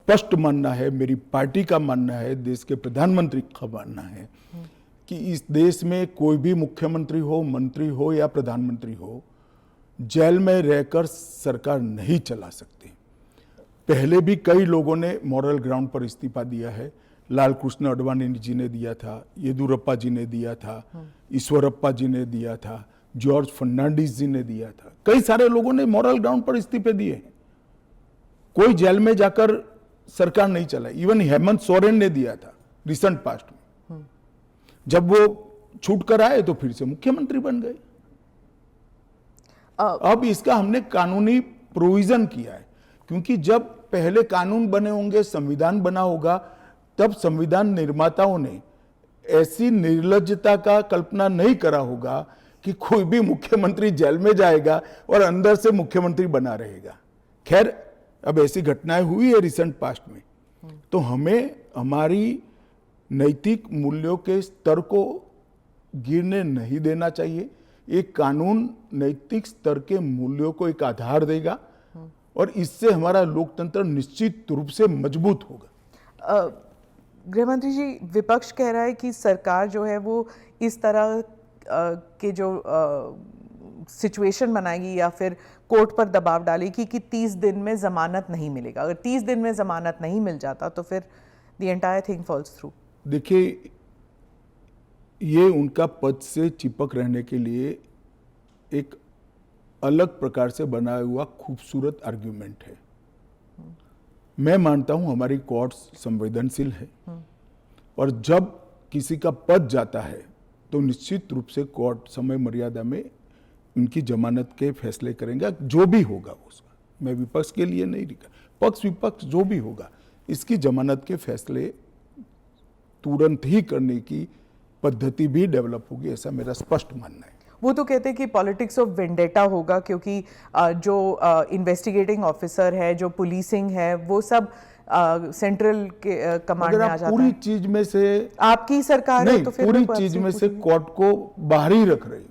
स्पष्ट मानना है, मेरी पार्टी का मानना है, देश के प्रधानमंत्री का मानना है कि इस देश में कोई भी मुख्यमंत्री हो, मंत्री हो या प्रधानमंत्री हो, जेल में रहकर सरकार नहीं चला सकते। पहले भी कई लोगों ने मॉरल ग्राउंड पर इस्तीफा दिया है। लाल कृष्ण अडवाणी जी ने दिया था, येदुरप्पा जी ने दिया था, ईश्वरप्पा जी ने दिया था, जॉर्ज फर्नांडिस जी ने दिया था। कई सारे लोगों ने मॉरल ग्राउंड पर इस्तीफे दिए हैं। कोई जेल में जाकर सरकार नहीं चला। इवन हेमंत सोरेन ने दिया था रिसेंट पास्ट में। जब वो छूट कर आए तो फिर से मुख्यमंत्री बन गए। अब इसका हमने कानूनी प्रोविजन किया है, क्योंकि जब पहले कानून बने होंगे, संविधान बना होगा, तब संविधान निर्माताओं ने ऐसी निर्लज्जता का कल्पना नहीं करा होगा कि कोई भी मुख्यमंत्री जेल में जाएगा और अंदर से मुख्यमंत्री बना रहेगा। खैर, अब ऐसी घटनाएं हुई है रिसेंट पास्ट में, तो हमें हमारी नैतिक मूल्यों के स्तर को गिरने नहीं देना चाहिए। एक कानून नैतिक स्तर के मूल्यों को एक आधार देगा और इससे हमारा लोकतंत्र निश्चित रूप से मजबूत होगा। गृहमंत्री जी, विपक्ष कह रहा है कि सरकार जो है वो इस तरह के जो सिचुएशन बनाएगी या फिर कोर्ट पर दबाव डालेगी कि 30 दिन में जमानत नहीं मिलेगा। अगर 30 दिन में जमानत नहीं मिल जाता तो फिर the entire thing falls through. देखिए, ये उनका पद से चिपक रहने के लिए एक अलग प्रकार से बनाया हुआ खूबसूरत आर्ग्यूमेंट है। मैं मानता हूं हमारी कोर्ट्स संवेदनशील है और जब किसी का पद जाता है तो निश्चित रूप से कोर्ट समय मर्यादा में उनकी जमानत के फैसले करेंगे, जो भी होगा उसका। मैं विपक्ष के लिए नहीं लिखा, पक्ष विपक्ष जो भी होगा, इसकी जमानत के फैसले तुरंत ही करने की पद्धति भी डेवलप होगी, ऐसा मेरा स्पष्ट मानना है। वो तो कहते हैं कि पॉलिटिक्स ऑफ वेंडेटा होगा, क्योंकि जो इन्वेस्टिगेटिंग ऑफिसर है, जो पुलिसिंग है, वो सब सेंट्रल के कमांड में आ जाता है। पूरी चीज में से आपकी सरकार नहीं, है तो फिर पूरी चीज में से कोर्ट को बाहर ही रख रही हो।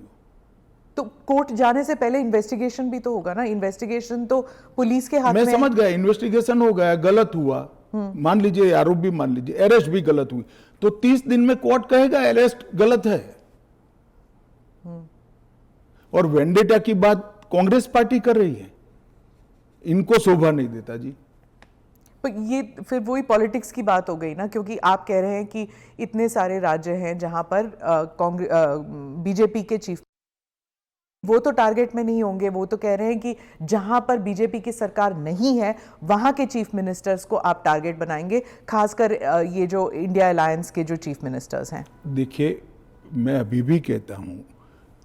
तो कोर्ट जाने से पहले इन्वेस्टिगेशन भी तो होगा ना। इन्वेस्टिगेशन तो पुलिस के हाथ में। मैं समझ गया, इन्वेस्टिगेशन हो गया, गलत हुआ, मान लीजिए आरोप भी मान लीजिए, अरेस्ट भी गलत हुई, तो 30 दिन में कोर्ट कहेगा अरेस्ट गलत है। और वेंडेटा की बात कांग्रेस पार्टी कर रही है, इनको शोभा नहीं देता जी। पर ये फिर वही पॉलिटिक्स की बात हो गई ना, क्योंकि आप कह रहे हैं कि इतने सारे राज्य हैं जहां पर बीजेपी के चीफ, वो तो टारगेट में नहीं होंगे। वो तो कह रहे हैं कि जहां पर बीजेपी की सरकार नहीं है वहां के चीफ मिनिस्टर्स को आप टारगेट बनाएंगे, खासकर ये जो इंडिया अलायंस के जो चीफ मिनिस्टर्स हैं। देखिए, मैं अभी भी कहता हूं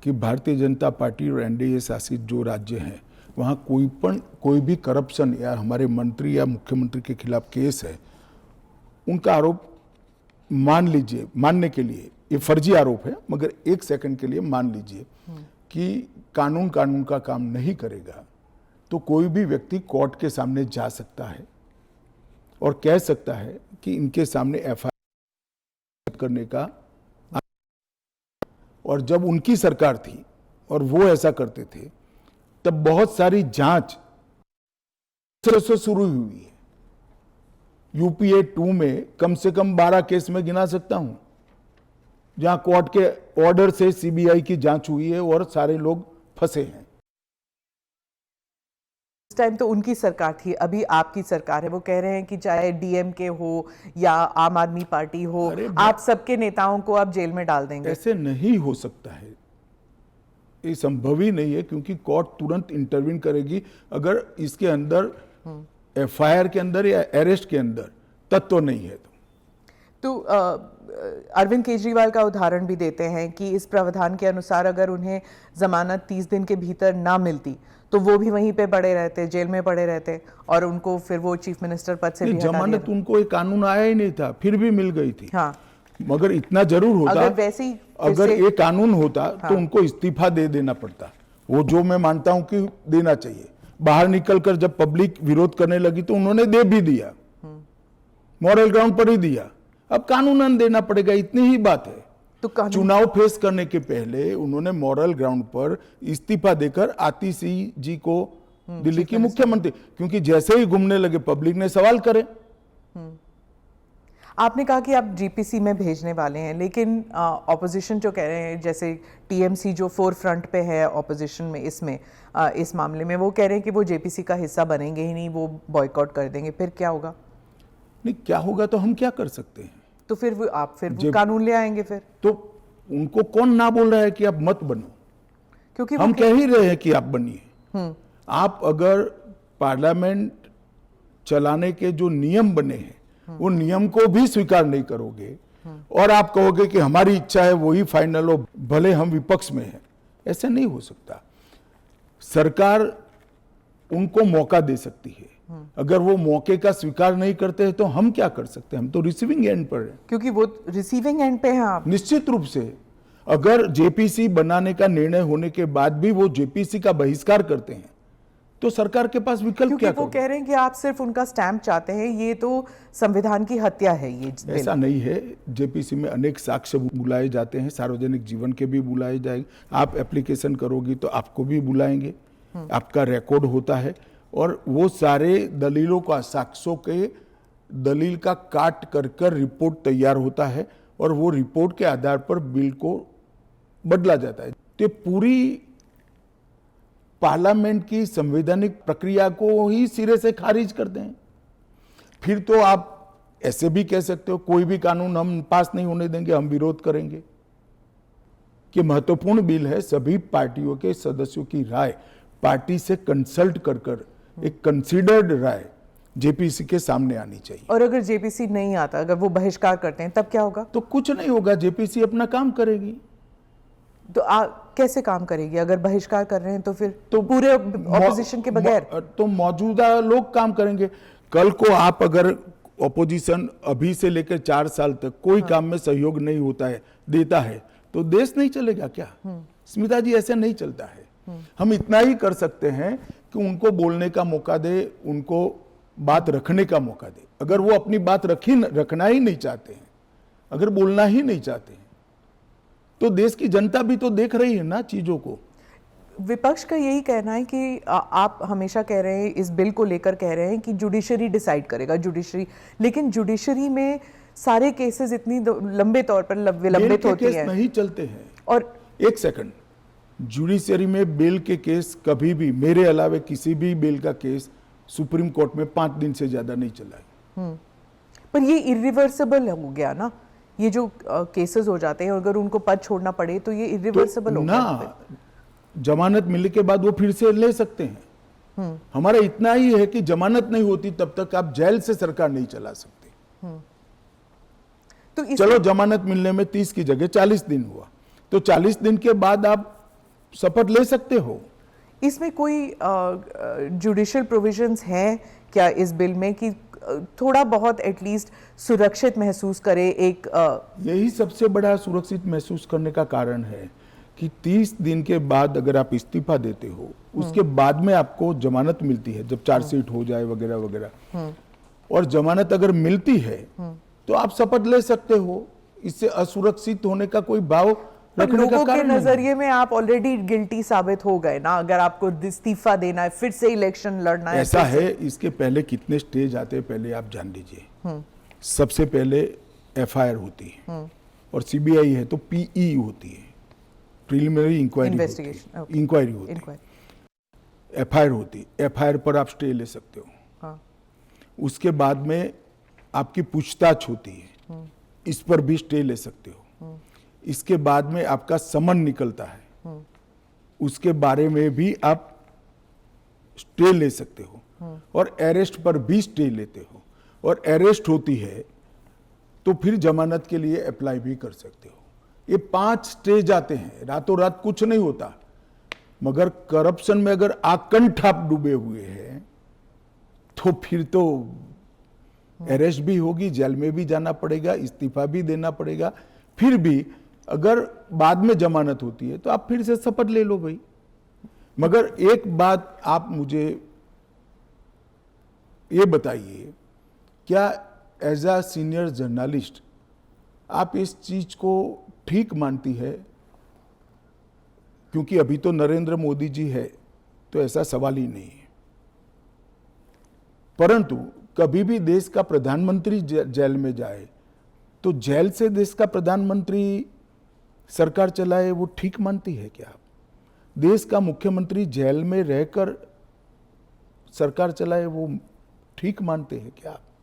कि भारतीय जनता पार्टी और एनडीए शासित जो राज्य हैं वहाँ कोई भी करप्शन या हमारे मंत्री या मुख्यमंत्री के खिलाफ केस है, उनका आरोप मान लीजिए, मानने के लिए ये फर्जी आरोप है, मगर एक सेकंड के लिए मान लीजिए कि कानून का काम नहीं करेगा, तो कोई भी व्यक्ति कोर्ट के सामने जा सकता है और कह सकता है कि इनके सामने एफआईआर करने का। और जब उनकी सरकार थी और वो ऐसा करते थे, तब बहुत सारी जांच से शुरू हुई है। यूपीए 2 में कम से कम 12 केस में गिना सकता हूं जहां कोर्ट के ऑर्डर से सीबीआई की जांच हुई है और सारे लोग फंसे हैं। इस टाइम तो उनकी सरकार थी, अभी आपकी सरकार है। वो कह रहे हैं कि चाहे डीएमके हो या आम आदमी पार्टी हो, आप सबके नेताओं को आप जेल में डाल देंगे। ऐसे नहीं हो सकता है, ये संभव ही नहीं है, क्योंकि कोर्ट तुरंत इंटरवीन करेगी अगर इसके अंदर एफआईआर के अंदर या अरेस्ट के अंदर तत्व नहीं है तो अरविंद केजरीवाल का उदाहरण भी देते हैं कि इस प्रावधान के अनुसार अगर उन्हें जमानत 30 दिन के भीतर ना मिलती तो वो भी वहीं पे पड़े रहते, जेल में पड़े रहते, और उनको फिर वो चीफ मिनिस्टर पद से भी हटा दिया। जमानत उनको एक कानून आया ही नहीं था, फिर भी मिल गई थी। हाँ, मगर इतना जरूर होता, अगर ये कानून होता तो उनको इस्तीफा दे देना पड़ता। वो जो मैं मानता हूं कि देना चाहिए। बाहर निकलकर जब पब्लिक विरोध करने लगी तो उन्होंने दे भी दिया, मॉरल ग्राउंड पर ही दिया। अब कानूनन देना पड़ेगा, इतनी ही बात है। तो चुनाव फेस करने के पहले उन्होंने मॉरल ग्राउंड पर इस्तीफा देकर आतिशी जी को दिल्ली की मुख्यमंत्री, क्योंकि जैसे ही घूमने लगे पब्लिक ने सवाल करे आपने कहा कि आप जीपीसी में भेजने वाले हैं, लेकिन ऑपोजिशन जो कह रहे हैं, जैसे टीएमसी जो फोर फ्रंट पे है ऑपोजिशन में इसमें इस मामले में, वो कह रहे हैं कि वो जेपीसी का हिस्सा बनेंगे ही नहीं, वो बॉयकॉट कर देंगे। फिर क्या होगा? नहीं, क्या होगा तो हम क्या कर सकते हैं? तो फिर वो कानून ले आएंगे फिर? तो उनको कौन ना बोल रहा है कि आप मत बनो? क्योंकि हम कह ही रहे हैं कि आप बनिए। आप अगर पार्लियामेंट चलाने के जो नियम बने हैं वो नियम को भी स्वीकार नहीं करोगे और आप कहोगे कि हमारी इच्छा है वही फाइनल हो, भले हम विपक्ष में हैं, ऐसा नहीं हो सकता। सरकार उनको मौका दे सकती है, अगर वो मौके का स्वीकार नहीं करते हैं तो हम क्या कर सकते हैं? हम तो रिसीविंग एंड पर हैं। क्योंकि वो रिसीविंग एंड पे हैं आप। निश्चित रूप से अगर जेपीसी बनाने का निर्णय होने के बाद भी वो जेपीसी का बहिष्कार करते हैं तो सरकार के पास विकल्प क्योंकि क्या? वो कह रहे हैं कि आप सिर्फ उनका स्टैंप चाहते हैं, ये तो संविधान की हत्या है ये बिल। ऐसा नहीं है। जेपीसी में अनेक साक्ष्य बुलाए जाते हैं, सार्वजनिक जीवन के भी बुलाए जाएंगे। आप एप्लीकेशन करोगी तो आपको भी बुलाएंगे, आपका रिकॉर्ड होता है और वो सारे दलीलों का, साक्ष्यों के दलील का काट कर रिपोर्ट तैयार होता है और वो रिपोर्ट के आधार पर बिल को बदला जाता है। तो पूरी पार्लियामेंट की संवैधानिक प्रक्रिया को ही सिरे से खारिज करते हैं। फिर तो आप ऐसे भी कह सकते हो कोई भी कानून हम पास नहीं होने देंगे, हम विरोध करेंगे। कि महत्वपूर्ण बिल है, सभी पार्टियों के सदस्यों की राय पार्टी से कंसल्ट कर एक कंसीडर्ड राय जेपीसी के सामने आनी चाहिए। और अगर जेपीसी नहीं आता, अगर वो बहिष्कार करते हैं, तब क्या होगा? तो कुछ नहीं होगा, जेपीसी अपना काम करेगी। तो कैसे काम करेगी? अगर बहिष्कार कर रहे हैं तो फिर तो पूरे ऑपोजिशन के बगैर तो मौजूदा लोग काम करेंगे। कल को आप अगर ऑपोजिशन अभी से लेकर 4 साल तक कोई काम में सहयोग नहीं होता है, देता है, तो देश नहीं चलेगा क्या? स्मिता जी, ऐसे नहीं चलता है। हम इतना ही कर सकते हैं कि उनको बोलने का मौका दे, उनको बात रखने का मौका दे। अगर वो अपनी बात रखना ही नहीं चाहते हैं, अगर बोलना ही नहीं चाहते हैं, तो देश की जनता भी तो देख रही है ना चीजों को। विपक्ष का यही कहना है कि आप हमेशा कह रहे हैं, इस बिल को लेकर कह रहे हैं कि जुडिशरी डिसाइड करेगा, जुडिशरी, लेकिन जुडिशरी में सारे केसेस इतनी लंबे तौर पर विलंबित होती हैं, नहीं चलते हैं। और एक सेकंड, जुडिशरी में बिल के केस कभी भी, मेरे अलावे किसी भी बिल का केस सुप्रीम कोर्ट में 5 दिन से ज्यादा नहीं चला है। पर ये इरिवर्सिबल हो गया ना, ये जो केसेस हो जाते हैं, अगर उनको पद छोड़ना पड़े तो ये इरिवर्सिबल हो गया ना। जमानत मिलने के बाद वो फिर से ले सकते हैं। हमारा इतना ही है कि जमानत नहीं होती तब तक आप जेल से सरकार नहीं चला सकते। तो चलो जमानत मिलने में 30 की जगह 40 दिन हुआ, तो 40 दिन के बाद आप शपथ ले सकते हो। इसमें कोई जुडिशियल प्रोविजंस हैं क्या इस बिल में कि थोड़ा बहुत एटलीस्ट सुरक्षित महसूस करे? यही सबसे बड़ा सुरक्षित महसूस करने का कारण है कि 30 दिन के बाद अगर आप इस्तीफा देते हो, उसके बाद में आपको जमानत मिलती है, जब चार्जशीट हो जाए वगैरह वगैरह, और जमानत अगर मिलती है तो आप शपथ ले सकते हो। इससे असुरक्षित होने का कोई भाव रखने का कारण नहीं। नजरिए में आप ऑलरेडी गिल्टी साबित हो गए ना, अगर आपको इस्तीफा देना है, फिर से इलेक्शन लड़ना है। ऐसा है, इसके पहले कितने स्टेज आते हैं पहले आप जान लीजिए। सबसे पहले एफआईआर होती है और सीबीआई है तो पीई होती है, प्रिलिमिनरी इंक्वायरी होती है। एफआईआर होती है, एफआईआर पर आप स्टे ले सकते हो। उसके बाद में आपकी पूछताछ होती है, इस पर भी स्टे ले सकते हो। इसके बाद में आपका समन निकलता है, उसके बारे में भी आप स्टे ले सकते हो, और अरेस्ट पर भी स्टे लेते हो, और अरेस्ट होती है तो फिर जमानत के लिए अप्लाई भी कर सकते हो। ये 5 स्टेज आते हैं, रातों रात कुछ नहीं होता। मगर करप्शन में अगर आकंठ आप डूबे हुए हैं तो फिर तो अरेस्ट भी होगी, जेल में भी जाना पड़ेगा, इस्तीफा भी देना पड़ेगा। फिर भी अगर बाद में जमानत होती है तो आप फिर से शपथ ले लो भाई। मगर एक बात आप मुझे ये बताइए, क्या एज अ सीनियर जर्नलिस्ट आप इस चीज को ठीक मानती है? क्योंकि अभी तो नरेंद्र मोदी जी है तो ऐसा सवाल ही नहीं है, परंतु कभी भी देश का प्रधानमंत्री जेल में जाए तो जेल से देश का प्रधानमंत्री सरकार चलाए, वो ठीक मानती है क्या आप? देश का मुख्यमंत्री जेल में रहकर सरकार चलाए, वो ठीक मानते हैं क्या आप?